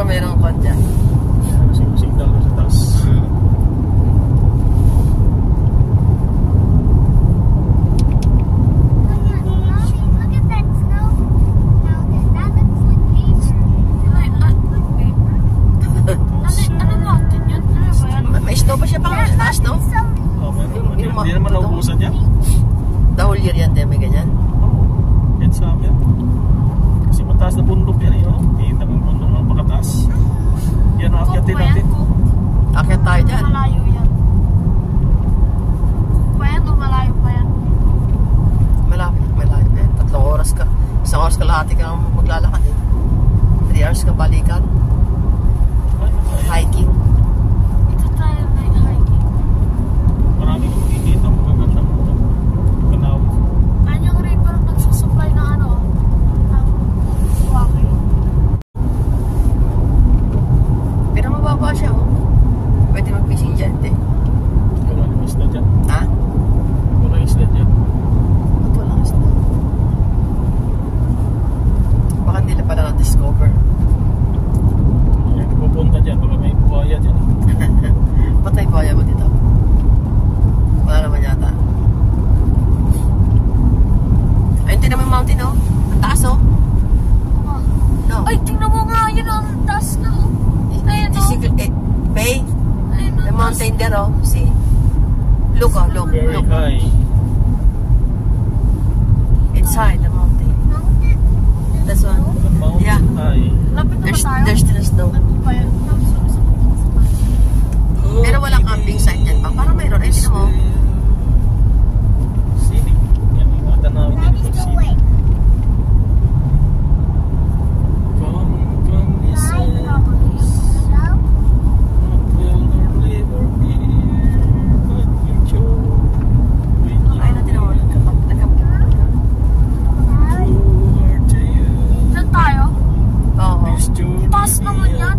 siguro mayroong kwan dyan. Signal sa taas. May snow pa siya pang taas, no? Hindi naman naubusan yan. The whole year yan, may ganyan. Yan sa amin. Kasi mataas na bundok yan eh. Kita mo yung bundok ng pakataas. Yan, akyatin natin. Akyat tayo dyan. Malayo yan. Pa yan o malayo pa yan? Malapit, malayo pa yan. 3 oras ka. 1 oras kalahati ka maglalakad eh. 3 hours ka balikan. Hiking. Ito tayo na hiking. Maraming makikita mo maganda mo. Kanaw. Kanyang river nagsusupply na ano? Ng waki. Pero mababa siya, oh. Pwede mag-fishing dyan, eh. Wala yung isla dyan. Ha? Wala yung isla dyan. Ba't walang isla? Baka hindi na pala na-discover. Yan, pupunta dyan. Baka may buhaya dyan. Patay buhaya ba dito? Wala naman yata. Ayun, tingnan mo yung mountain, oh. Ang taas, oh. Oh. No. Ay, tingnan mo nga yun ang taas na. Ayun o. Bay? Ayun The mountain there, oh. See? Look, oh, look, Very look. high. Inside the mountain. That's one. The mountain Yeah. high. Lapit na ba tayo? There's still snow. Ano pa yan? Pero walang camping site dyan pa. Parang mayroon. Ay, tingnan mo. Scenic. Yan, yung mga tanawin yan. Scenic. Come listen. Ay, natin naman. Nagkamping. Diyan tayo? Oo. Taas naman yan.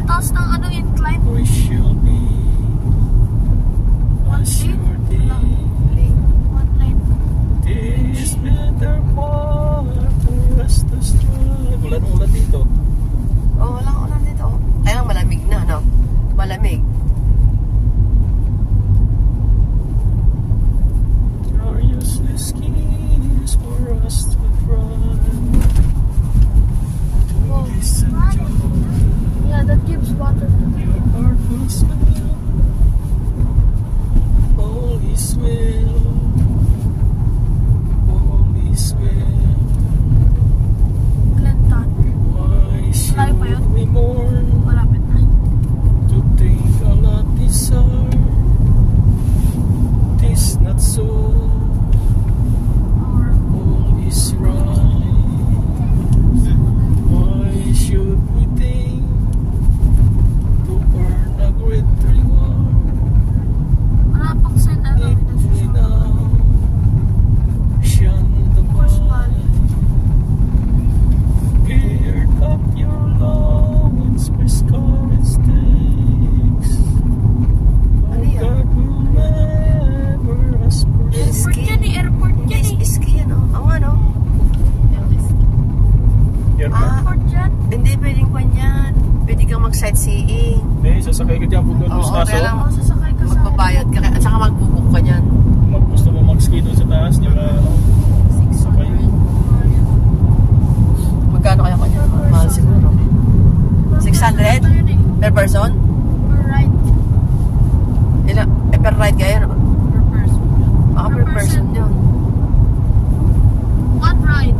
Taas ng ano incline. We shall be One seat? One lane. this better part for us to strive. Ulan-ulan dito. Oo, walang ulan dito. Ay, lang malamig na, no? Malamig. Gloriously schemes for us to run. Wow. This joy, Yeah, that gives water. your heart will smile. All is well. All is well. Clinton. Why Malayo pa yun? should we mourn? Malapit na. To think a lot is hard. Tis not so. Or All is right. Why should we think to earn a great reward wala pang sign ano. if we now shun the Horse path? Valley. Gird up your loins, my scarlet stakes. Oh, Ano yan? God will never ask for Airport yan eh. Airport yan eh. Ski yan, oh. Ang ano? Airport yan. Hindi pwedeng kwan yan. Pwede kang mag-sightseeing. May sasakay ka dyan punta doon Oo, sa taas. kaya lang Oo, sasakay ka sa... magbabayad ka. At saka magbubuk ka niyan. Gusto mo mag-ski doon sa taas, di ba? Sakay. Magkano kaya kanya? Mahal siguro. 600? Per person? Per ride. Ilan? Per ride kaya no? Per person. Baka per person yun. One ride.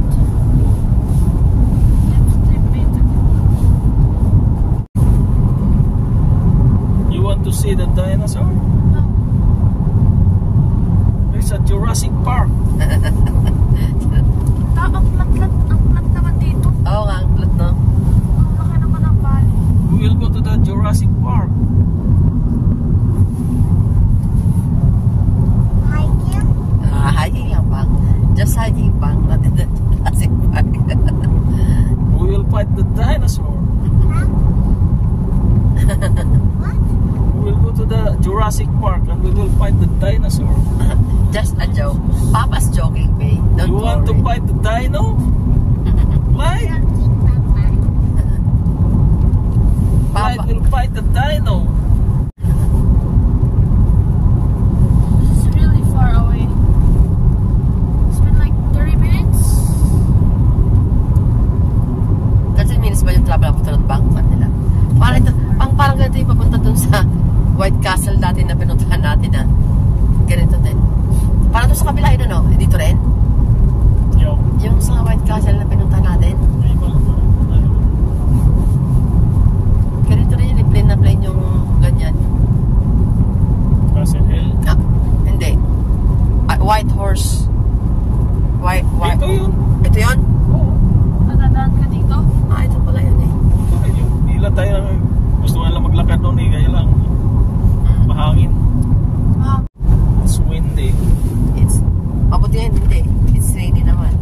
You want to see the dinosaur? No. There's a Jurassic Park. Ang plat naman dito. Oo nga, ang plot, no? Ang laki naman ang valley. We will go to the Jurassic Park. Hiking lang pa. Just hiking pa. Natin na Jurassic Park. We will fight the dinosaur. We will go to the Jurassic Park and we will fight the dinosaur. Just a joke. Papa's joking, babe. Don't You want to worry. fight the dino? Why? Alabang, sabi nila. Parang ganito yung papunta dun sa White Castle dati na pinuntahan natin na ganito din. Parang doon sa kabila yun, ano? Dito rin? Yung sa White Castle na pinuntahan natin. Ganito rin yun, plain na plain yung ganyan. Castle Hill? Ah, hindi. White Horse. Ito yun. Ito yun? Oo. Nadadaan ka dito? Ito pala yun eh. Ilan tayo lang gusto nga lang maglakad noon eh, kaya lang mahangin. It's windy. Mabuti yan, hindi. It's rainy naman.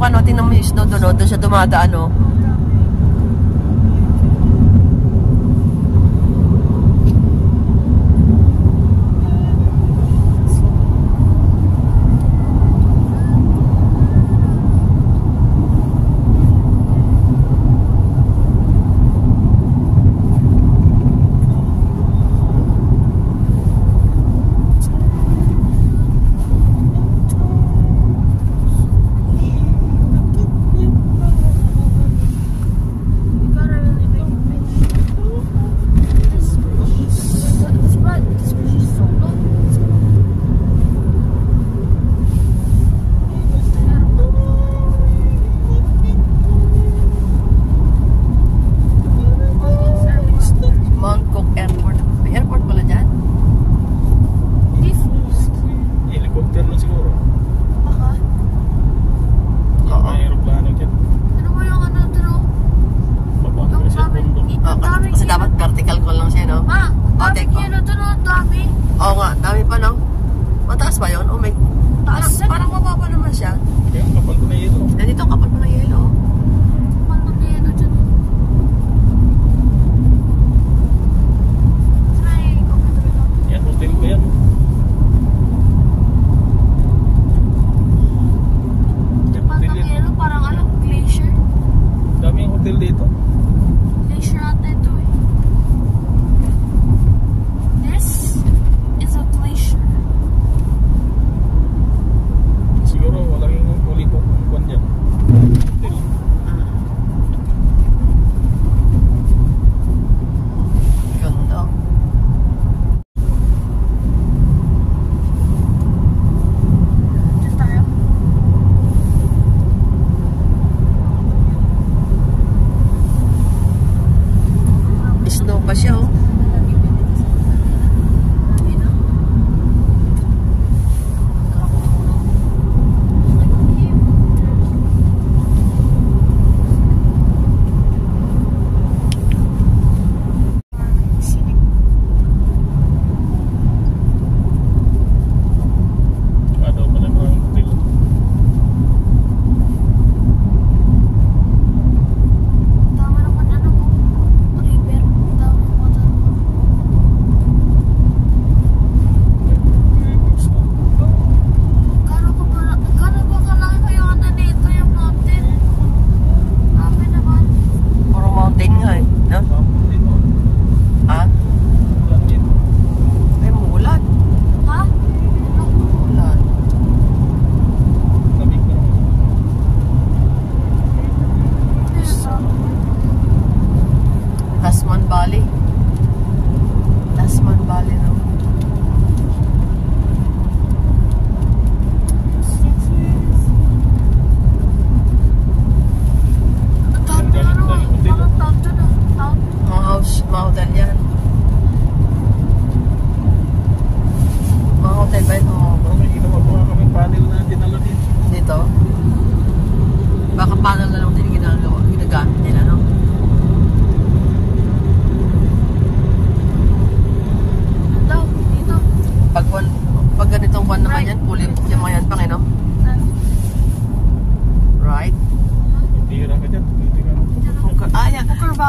naman, no, tingnan mo yung snow doon, no, doon siya dumadaan, no.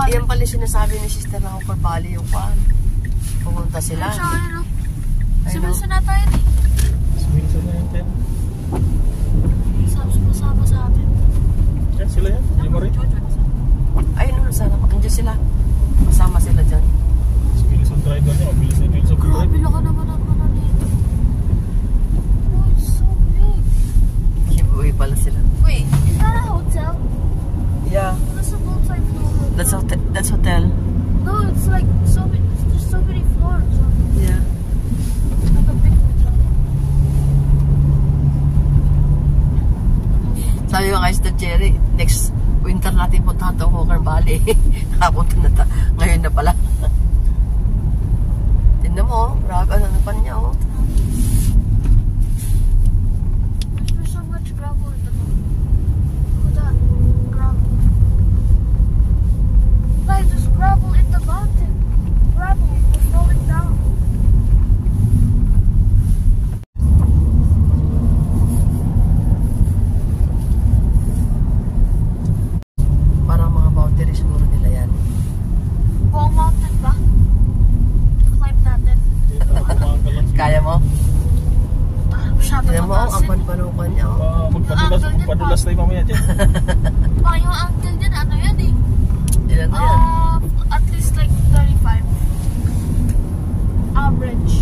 Yan pala sinasabi ni Sister na Hooker Valley yung pan. Pumunta sila. Sumunod na tayo eh. Sumunod na yun. Sama sa atin. Yan sila yan. Hindi mo rin. Ay, no, sana. Andiyan sila. Masama sila dyan. Bilis ang driver niya. Bilis ang driver. Grabe lang ka naman ang mga dito. Oh, it's so big. Giveaway pala sila. Wait, is that a hotel? Yeah. That's a multi-floor. That's hotel. No, it's like so many. There's so many floors. Yeah. Like a big hotel. Sabi ko kay Sister Cherry, next winter natin puntahan itong Hooker Valley. Nakapunta na ngayon na pala. Tignan mo, grabe, ano pa niya, oh. There's so much gravel in the bottom. Look at that. Gravel. Guys, there's gravel in the mountain. Gravel is falling down. Papatas tayo mamaya dyan. Baka yung uncle dyan, ano yan eh? Ilan na yan? At least like 35. Average.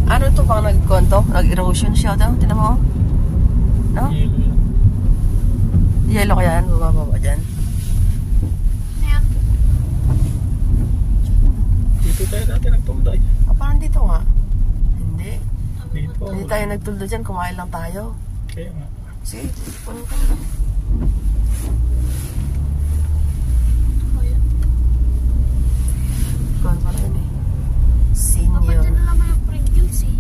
Ano to pang nag-konto? Nag-erosion siya daw. Tinan mo. No? Yelo yan. Yellow kaya yan. Bumababa dyan. Ayan. Dito tayo dati nagtulday. Parang dito nga. Hindi. Dito. Hindi tayo nagtuldo dyan. Kumain lang tayo. Kaya nga. Sige. Puno ka na. Ayan. Kuhan pala yun eh. Dapat Senior. dyan na naman yung Pringles eh.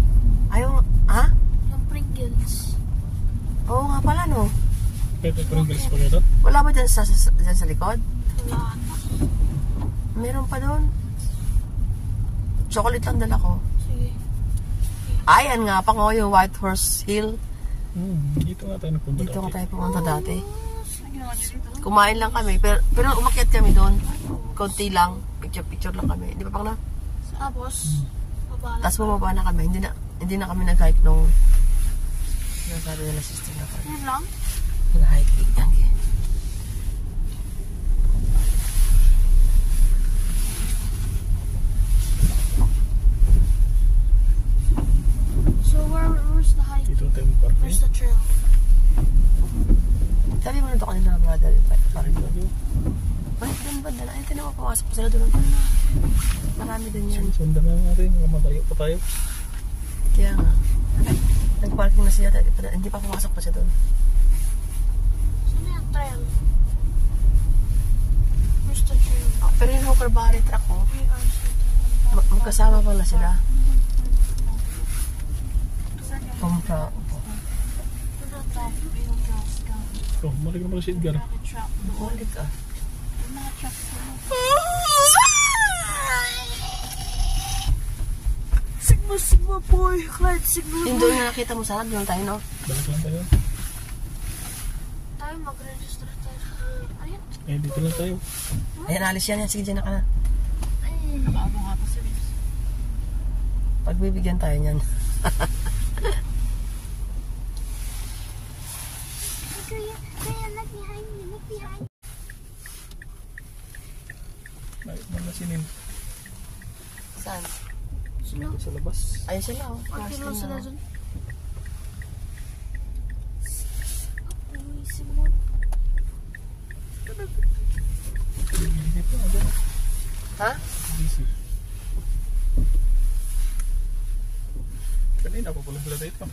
Ayaw. Ha? Yung Pringles. Oo nga pala no. Pwede Pringles pa rin. Wala ba dyan dyan sa likod? Wala na. Meron pa doon. Chocolate lang dala ko. Sige. Ayan nga pa nga yung White Horse Hill. Dito nga tayo nagpunta Dito nga dati. tayo pumunta dati. Ano ginawa niyo dito? Kumain lang kami. Pero umakyat kami doon. Konti lang. Picture lang kami. Di ba pang na? Tapos, babala. Tapos bumaba na kami. Hindi na kami nag-hike nung nasabi nila sister na kami. Yan lang? Nag-hiking. Yan. So, where's the hike? Dito tayo parking. Where's the trail? Sabi mo na ito kanila brother. Parang doon. Balik doon ba? Ay, tinan mo. Pumasok pa sila doon. Marami din yan. Sundan na natin. Mamalayo pa tayo. Kaya nga. Nag-parking na siya. Hindi pa pumasok pa siya doon. Saan yung trail? Where's the trail? Pero yung Hooker Barry truck ko, Where's the trail? magkasama pala sila. Kumpra. Oh, mali ka naman si Edgar. Ulit ah. Sigma boy, Clyde, Sigma Yung doon na nakita mo sana, doon tayo no? Balik lang tayo. Tayo mag-register tayo. Ayun. Eh, dito lang tayo. Ayan, alis yan. Sige, dyan na ka na. Ay. Nakaabang nga pa si Riz. Pagbibigyan tayo niyan. Kaya, look behind me, look behind me. Ay, mga sinin. Saan? Sino? Sa labas. Ayun sila oh. Pagkin lang sila dun. Ha? Busy. Kanina pa pala sila dito.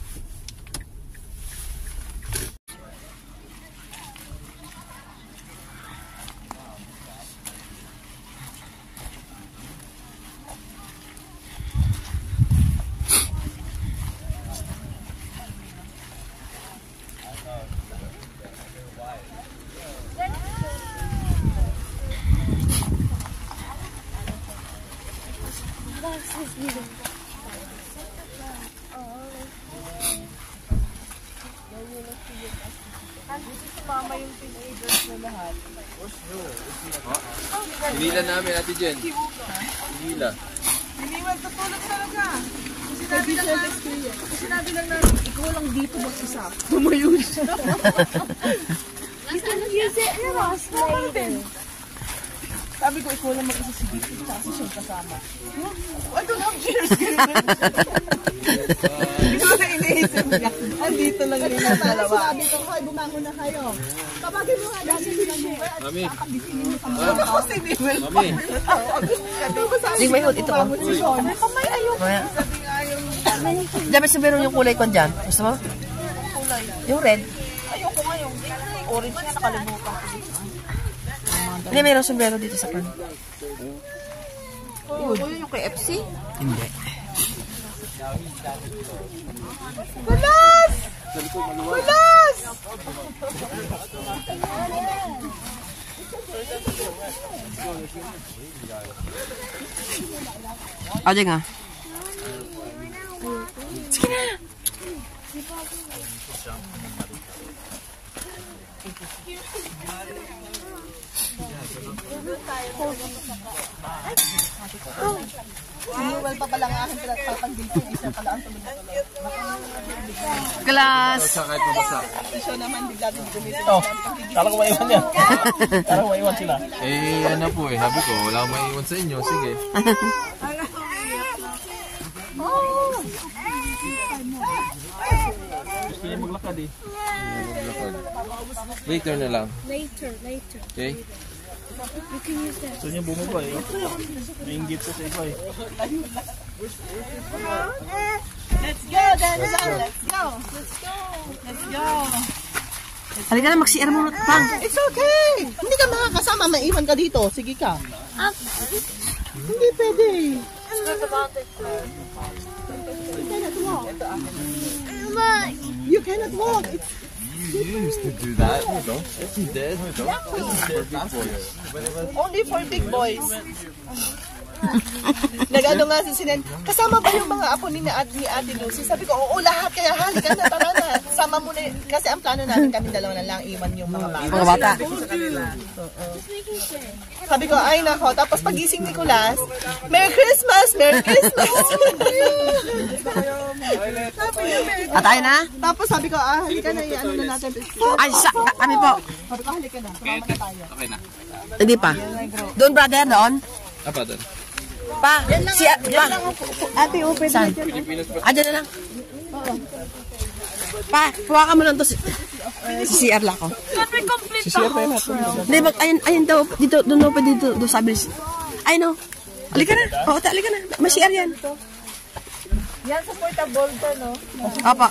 Hinila namin, Ate Jen. Hinila. Iniwan, tutulog talaga. Sinabi lang namin, ikaw lang dito mag-isa. Tumayo siya. Sabi ko, ikaw lang mag-isa si Dito. Kasi siya kasama. Ano lang, cheers. Ikaw na iniisip niya. Andito lang rin ang dalawa. Sabi ko, hoy, bumangon na kayo. Kapagin mo nga dahil sila mo. Mami. Ako si Nimel. Mami. Hindi may hood. Ito ko. Kamay ayun. Maya. Sabi nga yung Dapat sabihin yung kulay ko dyan. Gusto mo? kulay. Yung red. Ayoko nga yung orange nga nakalimutan ko. Hindi, mayroong sombrero dito sa pan. Oh, yung KFC? Hindi. Walas! Walas! Aja nga. Sige na. Sinuwal pa pala ang aking pinagpapag-dito. Isa pala ang tulog na tulog. Class! Sa kahit mabasa. Siya naman bigla din gumito. Oh, kala ko maiwan yan. Kala ko maiwan sila. Eh, ano po eh. Sabi ko, wala akong maiwan sa inyo. Sige. Gusto niya maglakad eh. Maglakad. Later na lang. Later. Okay? You can use that. Gusto niya bumaba eh. Nainggit ko sa iba eh. Let's go, Denzel. Let's go. Let's go. Let's go. Halika na, mag-CR mo. Pang! It's okay. Hindi ka makakasama. Maiwan ka dito. Sige ka. Hindi pwede. You cannot walk. You used to do that. You don't. Yes, you did. You don't. This is for big boys. Only for big boys. Nag-ano nga si Sinen, kasama ba yung mga apo ni Ate Lucy? Sabi ko, oo, lahat. Kaya halika na, tara na. Sama mo na. Kasi ang plano namin kami dalawa na lang, iwan yung mga bata. Mga bata. Sabi ko, ay nako. Tapos pagising ni Kulas, Merry Christmas! Merry Christmas! At tayo na? Tapos sabi ko, halika na, ano na natin. Ay, kami po. Sabi ko, halika na. Sumama na tayo. Okay na. Hindi pa. Doon, brother, doon. Apa doon? Pa, pa. Ate, open Saan? Diyan na lang. Pa, hawakan mo lang to si CR lang ko. Hindi, ayun daw, dito, doon daw pa dito, doon sabi. Ay, no. Halika na. Oo, halika na. May CR yan. Yan sa portable to, no? Apa.